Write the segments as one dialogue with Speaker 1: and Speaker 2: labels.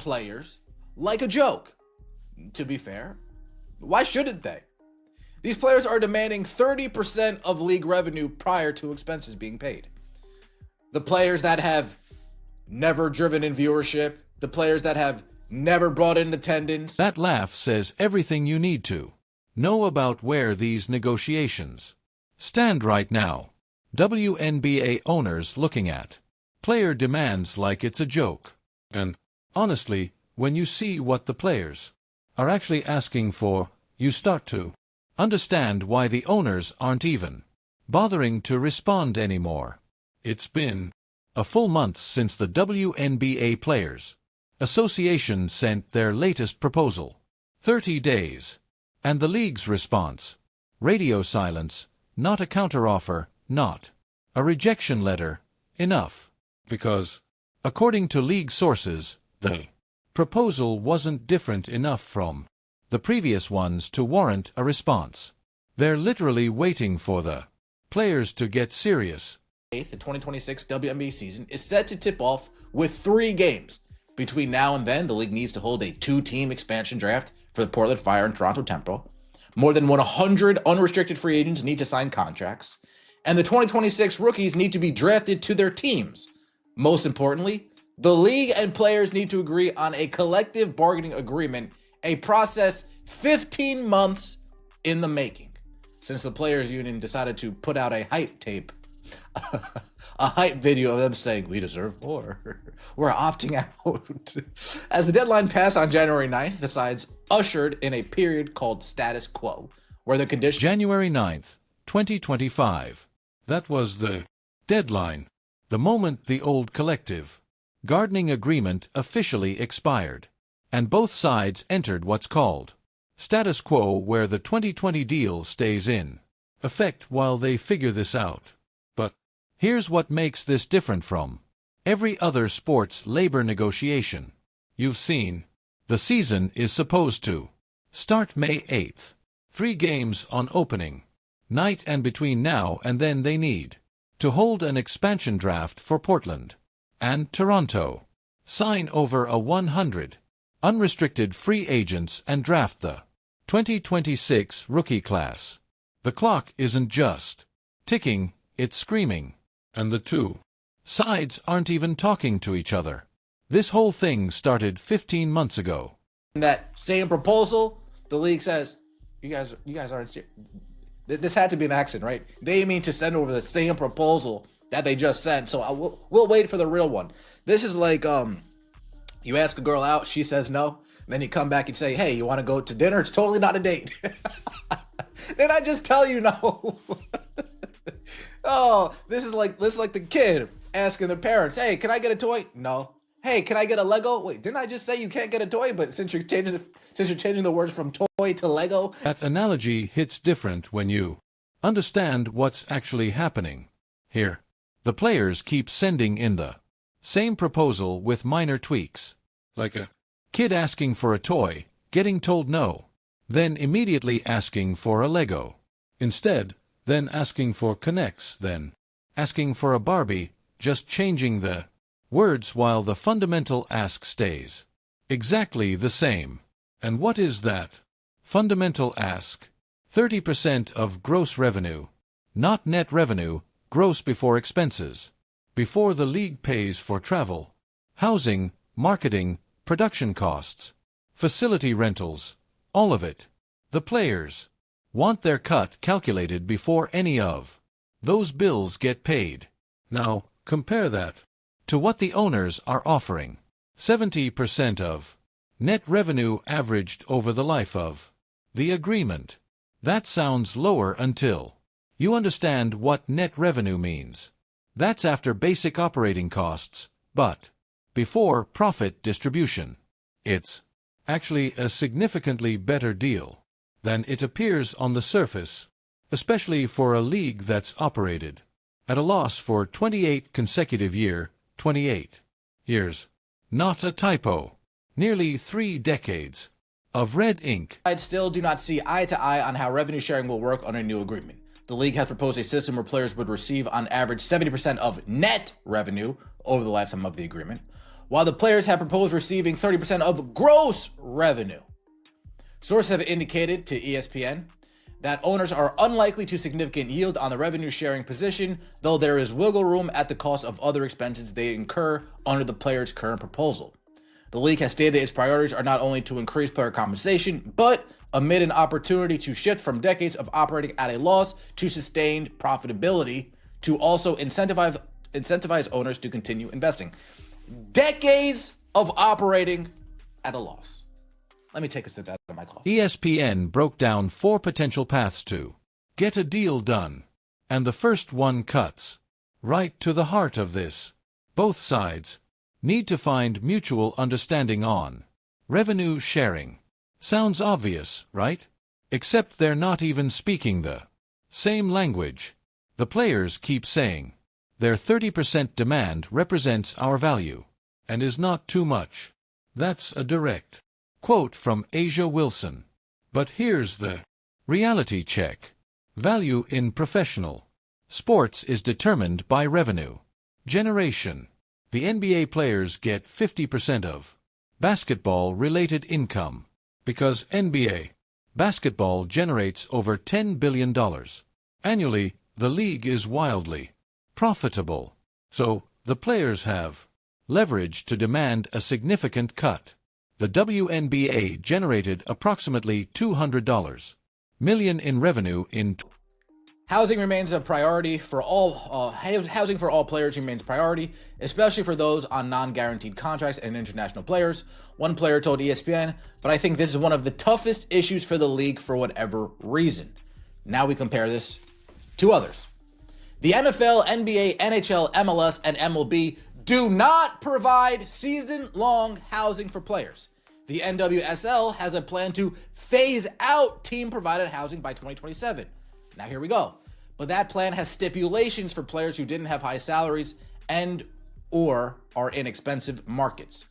Speaker 1: players like a joke. To be fair, why shouldn't they? These players are demanding 30% of league revenue prior to expenses being paid. The players that have never driven in viewership, the players that have never brought in attendance.
Speaker 2: That laugh says everything you need to know about where these negotiations stand right now. WNBA owners looking at player demands like it's a joke. And honestly, when you see what the players are actually asking for, you start to understand why the owners aren't even bothering to respond anymore. It's been a full month since the WNBA Players Association sent their latest proposal. 30 days. And the league's response: radio silence, not a counteroffer, not a rejection letter, enough. Because, according to league sources, the proposal wasn't different enough from the previous ones to warrant a response. They're literally waiting for the players to get serious.
Speaker 1: The 2026 WNBA season is set to tip off with 3 games. Between now and then, the league needs to hold a 2-team expansion draft for the Portland Fire and Toronto Tempo. More than 100 unrestricted free agents need to sign contracts. And the 2026 rookies need to be drafted to their teams. Most importantly, the league and players need to agree on a collective bargaining agreement, a process 15 months in the making, since the players union decided to put out a hype tape, a hype video of them saying, "We deserve more. We're opting out." As the deadline passed on January 9th, the sides ushered in a period called status quo, where the condition...
Speaker 2: January 9th, 2025. That was the deadline. The moment the old collective gardening agreement officially expired, and both sides entered what's called status quo, where the 2020 deal stays in effect while they figure this out. But here's what makes this different from every other sports labor negotiation you've seen. The season is supposed to start May 8th. 3 games on opening night, and between now and then they need to hold an expansion draft for Portland and Toronto, sign over a 100 unrestricted free agents, and draft the 2026 rookie class. The clock isn't just ticking, it's screaming. And the two sides aren't even talking to each other. This whole thing started 15 months ago.
Speaker 1: In that same proposal, the league says, you guys aren't serious. This had to be an accident, right? They mean to send over the same proposal that they just sent, so we'll wait for the real one. This is like, you ask a girl out, she says no, then you come back and say, "Hey, you want to go to dinner?" It's totally not a date. Then I just tell you no. Oh, this is like the kid asking their parents, "Hey, can I get a toy?" No. "Hey, can I get a Lego?" Wait, didn't I just say you can't get a toy? But since you're changing the words from toy to Lego.
Speaker 2: That analogy hits different when you understand what's actually happening. Here, the players keep sending in the same proposal with minor tweaks. Like a kid asking for a toy, getting told no, then immediately asking for a Lego instead, then asking for Connects, then asking for a Barbie, just changing the words while the fundamental ask stays exactly the same. And what is that fundamental ask? 30% of gross revenue, not net revenue, gross before expenses, before the league pays for travel, housing, marketing, production costs, facility rentals, all of it. The players want their cut calculated before any of those bills get paid. Now, compare that to what the owners are offering. 70% of net revenue averaged over the life of the agreement. That sounds lower until you understand what net revenue means. That's after basic operating costs, but before profit distribution. It's actually a significantly better deal than it appears on the surface, especially for a league that's operated at a loss for 28 consecutive years. Not a typo. Nearly 3 decades of red ink.
Speaker 1: I still do not see eye to eye on how revenue sharing will work on a new agreement. The league has proposed a system where players would receive on average 70% of net revenue over the lifetime of the agreement, while the players have proposed receiving 30% of gross revenue. Sources have indicated to ESPN that owners are unlikely to significant yield on the revenue sharing position, though there is wiggle room at the cost of other expenses they incur under the players' current proposal. The league has stated its priorities are not only to increase player compensation, but amid an opportunity to shift from decades of operating at a loss to sustained profitability, to also incentivize owners to continue investing. Decades of operating at a loss. Let me take a sip out of my coffee.
Speaker 2: ESPN broke down 4 potential paths to get a deal done, and the first one cuts right to the heart of this. Both sides need to find mutual understanding on revenue sharing. Sounds obvious, right? Except they're not even speaking the same language. The players keep saying their 30% demand represents our value and is not too much. That's a direct quote from Asia Wilson. But here's the reality check. Value in professional sports is determined by revenue generation. The NBA players get 50% of basketball-related income because NBA basketball generates over $10 billion annually. The league is wildly profitable, so the players have leverage to demand a significant cut. The WNBA generated approximately $200 million in revenue in.
Speaker 1: Housing remains a priority for all. Housing for all players remains a priority, especially for those on non-guaranteed contracts and international players. One player told ESPN, "But I think this is one of the toughest issues for the league for whatever reason." Now we compare this to others. The NFL, NBA, NHL, MLS, and MLB do not provide season-long housing for players. The NWSL has a plan to phase out team-provided housing by 2027. Now here we go. But that plan has stipulations for players who didn't have high salaries and or are in expensive markets.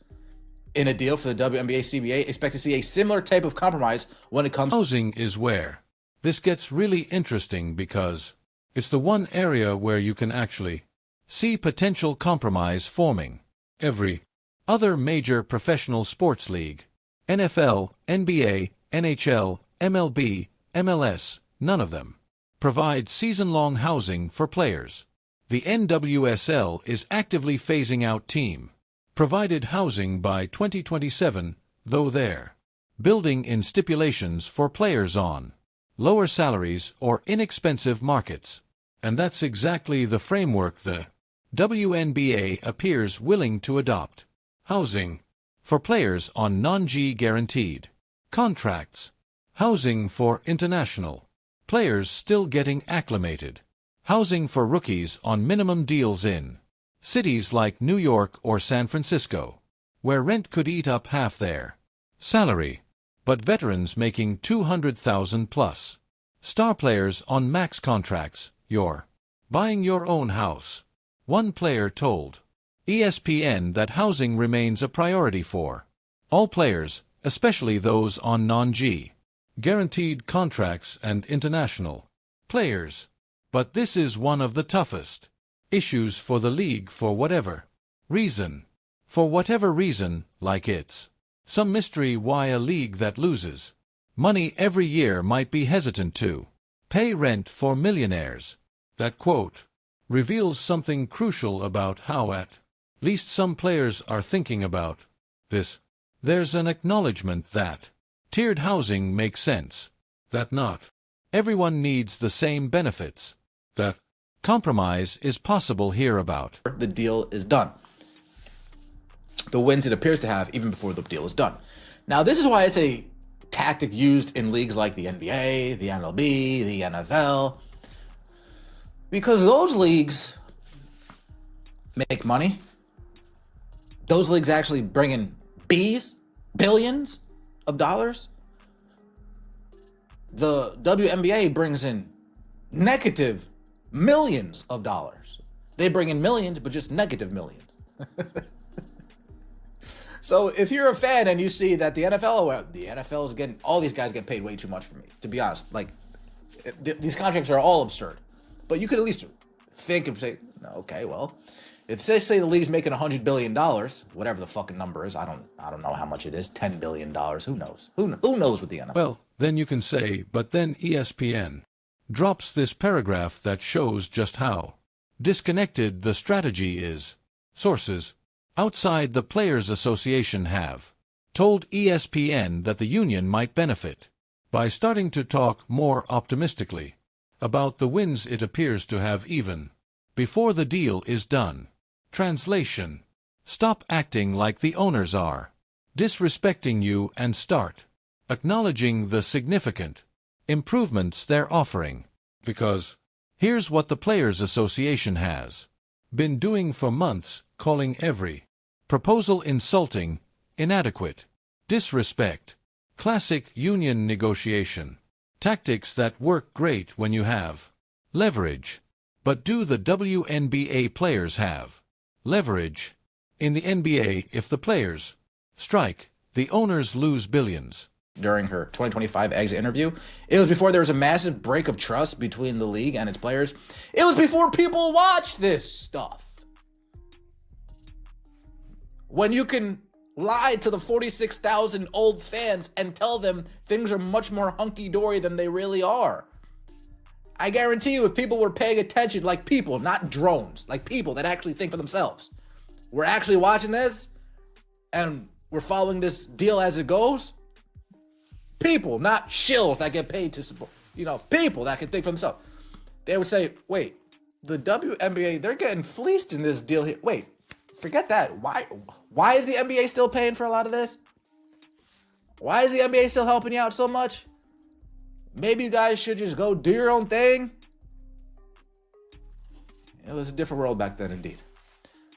Speaker 1: In a deal for the WNBA CBA, expect to see a similar type of compromise when it comes.
Speaker 2: Housing is where this gets really interesting because it's the one area where you can actually see potential compromise forming. Every other major professional sports league, NFL, NBA, NHL, MLB, MLS, none of them provide season-long housing for players. The NWSL is actively phasing out team-provided housing by 2027, though they're building in stipulations for players on lower salaries or inexpensive markets. And that's exactly the framework the WNBA appears willing to adopt. Housing for players on non-G guaranteed contracts. Housing for international players still getting acclimated. Housing for rookies on minimum deals in cities like New York or San Francisco, where rent could eat up half their salary. But veterans making $200,000 plus. Star players on max contracts. You're buying your own house. One player told ESPN that housing remains a priority for all players, especially those on non-G guaranteed contracts and international players. But this is one of the toughest issues for the league for whatever reason. For whatever reason, like it's some mystery why a league that loses money every year might be hesitant to pay rent for millionaires. That quote reveals something crucial about how at least some players are thinking about this. There's an acknowledgement that tiered housing makes sense, that not everyone needs the same benefits, that compromise is possible here about.
Speaker 1: The deal is done. The wins it appears to have even before the deal is done. Now, this is why it's a tactic used in leagues like the NBA, the MLB, the NFL, because those leagues make money. Those leagues actually bring in billions of dollars. The WNBA brings in negative millions of dollars. They bring in millions, but just negative millions. So if you're a fan and you see that the NFL is getting, all these guys get paid way too much for me, to be honest. Like, these contracts are all absurd. But you could at least think and say, okay, well, If they say the league's making $100 billion, whatever the fucking number is, I don't know how much it is, $10 billion, who knows? Who knows with the NFL?
Speaker 2: Well, then you can say, but then ESPN drops this paragraph that shows just how disconnected the strategy is. Sources outside the Players Association have told ESPN that the union might benefit by starting to talk more optimistically about the wins it appears to have even before the deal is done. Translation: stop acting like the owners are disrespecting you and start acknowledging the significant improvements they're offering. Because here's what the Players Association has been doing for months, calling every proposal insulting, inadequate, disrespect, classic union negotiation tactics that work great when you have leverage. But do the WNBA players have leverage? In the NBA, if the players strike, the owners lose billions.
Speaker 1: During her 2025 exit interview, it was before there was a massive break of trust between the league and its players. It was before people watched this stuff. When you can lie to the 46,000 old fans and tell them things are much more hunky-dory than they really are. I guarantee you, if people were paying attention, like people, not drones, like people that actually think for themselves, we're actually watching this and we're following this deal as it goes. People, not shills that get paid to support, people that can think for themselves. They would say, wait, the WNBA, they're getting fleeced in this deal here. Wait, forget that. Why is the NBA still paying for a lot of this? Why is the NBA still helping you out so much? Maybe you guys should just go do your own thing. It was a different world back then, indeed.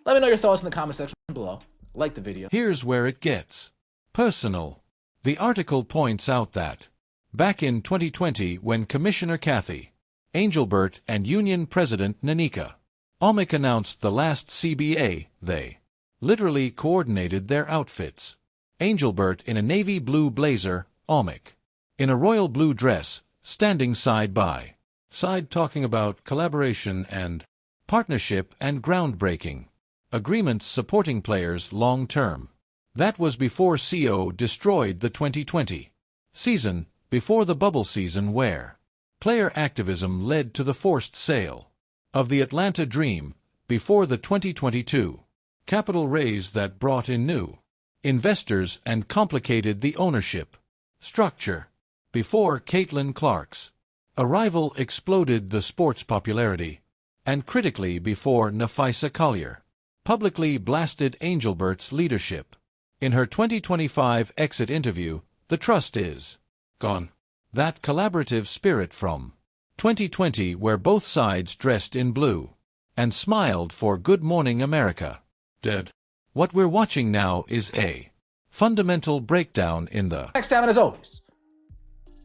Speaker 1: Let me know your thoughts in the comment section below. Like the video.
Speaker 2: Here's where it gets personal. The article points out that back in 2020, when Commissioner Kathy Angelbert and Union President Nanika Omick announced the last CBA, they literally coordinated their outfits. Angelbert in a navy blue blazer, Omick in a royal blue dress, standing side by side talking about collaboration and partnership and groundbreaking agreements supporting players long term. That was before CO destroyed the 2020 season, before the bubble season where player activism led to the forced sale of the Atlanta Dream, before the 2022 capital raise that brought in new investors and complicated the ownership structure, before Caitlin Clark's arrival exploded the sport's popularity, and critically before Nafisa Collier publicly blasted Angelbert's leadership. In her 2025 exit interview, the trust is gone. That collaborative spirit from 2020, where both sides dressed in blue and smiled for Good Morning America, dead. What we're watching now is a fundamental breakdown in the
Speaker 1: Next time, and as always,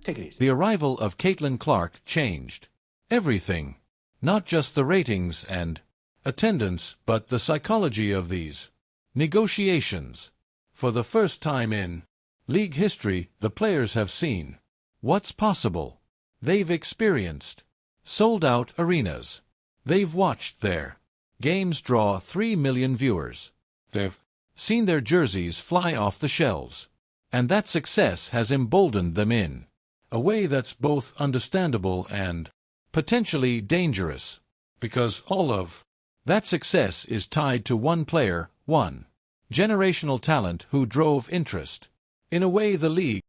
Speaker 1: take it easy.
Speaker 2: The arrival of Caitlin Clark changed everything, not just the ratings and attendance, but the psychology of these negotiations. For the first time in league history, the players have seen what's possible. They've experienced sold-out arenas. They've watched their games draw 3 million viewers. They've seen their jerseys fly off the shelves. And that success has emboldened them in a way that's both understandable and potentially dangerous, because all of that success is tied to one player, one generational talent who drove interest in a way the league